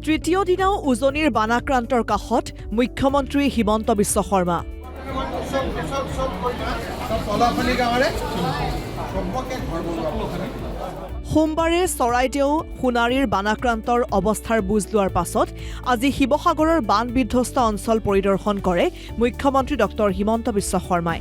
তৃতীয় দিনাও উজনিৰ বানাক্ৰান্তৰ কাষত মুখ্যমন্ত্ৰী হিমন্ত বিশ্ব শৰ্মা। সোমবাৰে চৰাইদেউ সোণাৰীৰ বানাক্ৰান্তৰ অৱস্থাৰ বুজ লোৱাৰ পাছত আজি শিৱসাগৰৰ বান বিধ্বস্ত অঞ্চল পৰিদৰ্শন কৰে মুখ্যমন্ত্ৰী ডক্টৰ হিমন্ত বিশ্ব শৰ্মাই।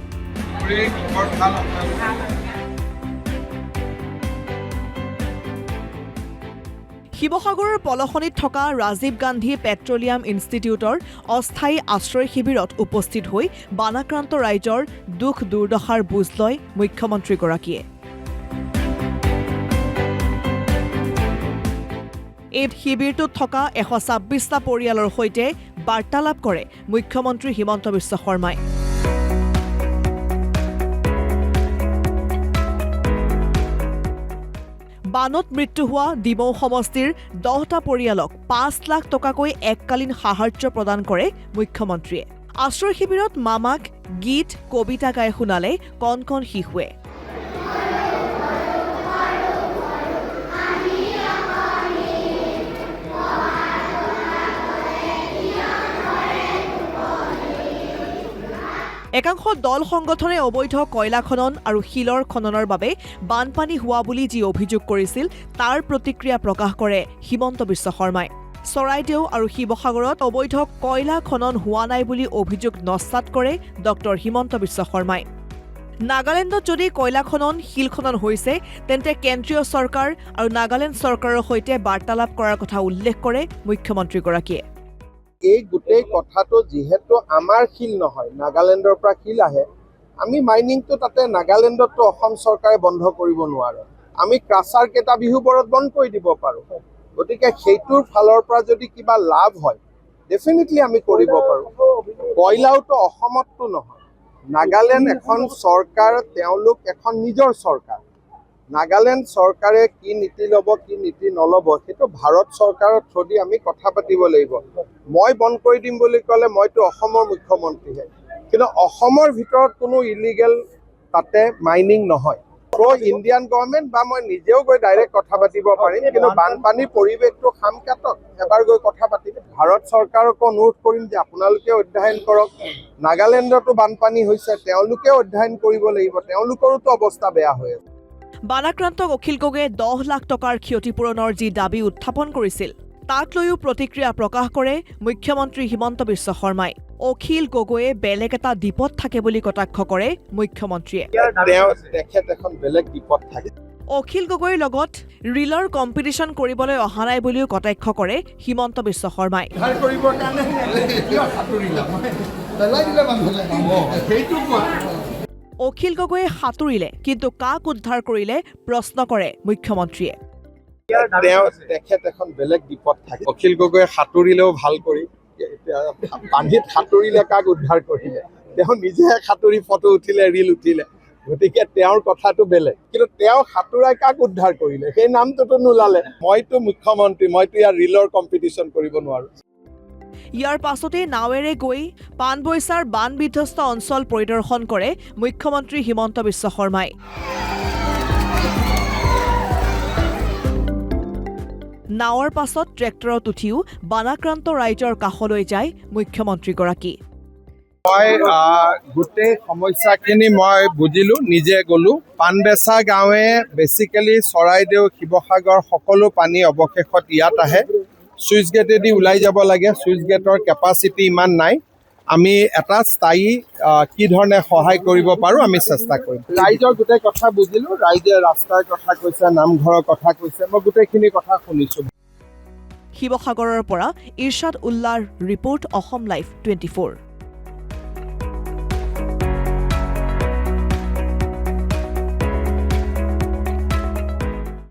শিৱসাগৰৰ পলসনিত থকা ৰাজীৱ গান্ধী পেট্ৰলিয়াম ইনষ্টিটিউটৰ অস্থায়ী আশ্ৰয় শিবিৰত উপস্থিত হৈ বানাক্ৰান্ত ৰাইজৰ দুখ দুৰ্দশাৰ বুজ লয় মুখ্যমন্ত্ৰীগৰাকীয়ে। এই শিবিৰটোত থকা 126টা পৰিয়ালৰ সৈতে বাৰ্তালাপ কৰে মুখ্যমন্ত্ৰী হিমন্ত বিশ্ব শৰ্মাই। বানত মৃত্যু হোৱা ডিমৌ সমষ্টিৰ 10টা পৰিয়ালক 5 লাখ টকাকৈ এককালীন সাহায্য প্ৰদান কৰে মুখ্যমন্ত্ৰীয়ে। আশ্ৰয় শিবিৰত মামাক গীত কবিতা গাই শুনালে কণ কণ শিশুৱে। একাংশ দল সংগঠনে অবৈধ কয়লা খনন আৰু শিলৰ খননৰ বাবে বানপানী হোৱা বুলি যি অভিযোগ কৰিছিল তাৰ প্ৰতিক্ৰিয়া প্ৰকাশ কৰে হিমন্ত বিশ্ব শৰ্মাই। চৰাইদেউ আৰু শিৱসাগৰত অবৈধ কয়লা খনন হোৱা নাই বুলি অভিযোগ নস্যাৎ কৰে ডক্টৰ হিমন্ত বিশ্ব শৰ্মাই। নাগালেণ্ডত যদি কয়লা খনন শিল খনন হৈছে তেন্তে কেন্দ্ৰীয় চৰকাৰ আৰু নাগালেণ্ড চৰকাৰৰ সৈতে বাৰ্তালাপ কৰাৰ কথা উল্লেখ কৰে মুখ্যমন্ত্ৰীগৰাকীয়ে। এই গোটেই কথাটো যিহেতু আমাৰ শিল নহয়, নাগালেণ্ডৰ পৰা শিল আহে, আমি মাইনিংটো তাতে নাগালেণ্ডতো অসম চৰকাৰে বন্ধ কৰিব নোৱাৰে। আমি ক্ৰাছাৰ কেইটা বিহুবোৰত বন্ধ কৰি দিব পাৰোঁ। গতিকে সেইটোৰ ফালৰ পৰা যদি কিবা লাভ হয় ডেফিনেটলি আমি কৰিব পাৰোঁ। কয়লাওতো অসমততো নহয়, নাগালেণ্ড এখন চৰকাৰ, তেওঁলোক এখন নিজৰ চৰকাৰ। নাগালেণ্ড চৰকাৰে কি নীতি ল'ব কি নীতি নল'ব সেইটো ভাৰত চৰকাৰৰ থ্ৰুদি আমি কথা পাতিব লাগিব। মই বন্ধ কৰি দিম বুলি ক'লে মইতো অসমৰ মুখ্যমন্ত্ৰীহে, কিন্তু অসমৰ ভিতৰত কোনো ইলিগেল তাতে মাইনিং নহয়। ইণ্ডিয়ান গভৰ্ণমেণ্ট বা মই নিজেও গৈ ডাইৰেক্ট কথা পাতিব পাৰিম, কিন্তু বানপানীৰ পৰিৱেশটো খাম কাটক, এবাৰ গৈ কথা পাতিম। ভাৰত চৰকাৰকো অনুৰোধ কৰিম যে আপোনালোকে অধ্যয়ন কৰক। নাগালেণ্ডতো বানপানী হৈছে, তেওঁলোকে অধ্যয়ন কৰিব লাগিব, তেওঁলোকৰোতো অৱস্থা বেয়া হৈ আছে। বানাক্ৰান্তক অখিল গগৈয়ে 10 লাখ টকাৰ ক্ষতিপূৰণৰ যি দাবী উত্থাপন কৰিছিল তাক লৈও প্ৰতিক্ৰিয়া প্ৰকাশ কৰে মুখ্যমন্ত্ৰী হিমন্ত বিশ্ব শৰ্মাই। অখিল গগৈয়ে বেলেগ এটা দ্বীপত থাকে বুলি কটাক্ষ কৰে মুখ্যমন্ত্ৰীয়ে। তেখেত এখন বেলেগ দ্বীপত থাকে। অখিল গগৈৰ লগত ৰিলৰ কম্পিটিশ্যন কৰিবলৈ অহা নাই বুলিও কটাক্ষ কৰে হিমন্ত বিশ্ব শৰ্মাই। অখিল গগৈয়ে সাঁতুৰিলে কিন্তু কাক উদ্ধাৰ কৰিলে প্ৰশ্ন কৰে মুখ্যমন্ত্ৰীয়ে। তেখেত এখন বেলেগ দ্বীপত থাকে। অখিল গগৈয়ে সাঁতুৰিলেও ভাল কৰি, পানীত সাঁতুৰিলে কাক উদ্ধাৰ কৰিলে? তেওঁ নিজে সাঁতুৰি ফটো উঠিলে, ৰিল উঠিলে, গতিকে তেওঁৰ কথাটো বেলেগ। কিন্তু তেওঁ সাঁতুৰাই কাক উদ্ধাৰ কৰিলে সেই নামটোতো নোলালে। মইতো মুখ্যমন্ত্ৰী, মইতো ইয়াৰ ৰিলৰ কম্পিটিশ্যন কৰিব নোৱাৰো। ইয়াৰ পাছতে নাৱেৰে গৈ পাণবৈছাৰ বান বিধ্বস্ত অঞ্চল পৰিদৰ্শন কৰে মুখ্যমন্ত্ৰী হিমন্ত বিশ্ব শৰ্মাই। নাৱৰ পাছত ট্ৰেক্টৰত উঠিও বানাক্ৰান্ত ৰাইজৰ কাষলৈ যায় মুখ্যমন্ত্ৰীগৰাকী। মই গোটেই সমস্যাখিনি মই বুজিলোঁ, নিজে গ'লোঁ। পাণবেচা গাঁৱে বেচিকেলি চৰাইদেউ শিৱসাগৰ সকলো পানী অৱশেষত ইয়াত আহে। চুইচ গেটেদি ওলাই যাব লাগে, চুইচ গেটৰ কেপাচিটি ইমান নাই। আমি এটা স্থায়ী কি ধৰণে সহায় কৰিব পাৰোঁ আমি চেষ্টা কৰিম। ৰাইজৰ গোটেই কথা বুজিলোঁ, ৰাইজে ৰাস্তাৰ কথা কৈছে, নামঘৰৰ কথা কৈছে, মই গোটেইখিনি কথা শুনিছোঁ। শিৱসাগৰৰ পৰা ইৰশ্বাদ উল্লাৰ ৰিপৰ্ট, অসম লাইভ 24।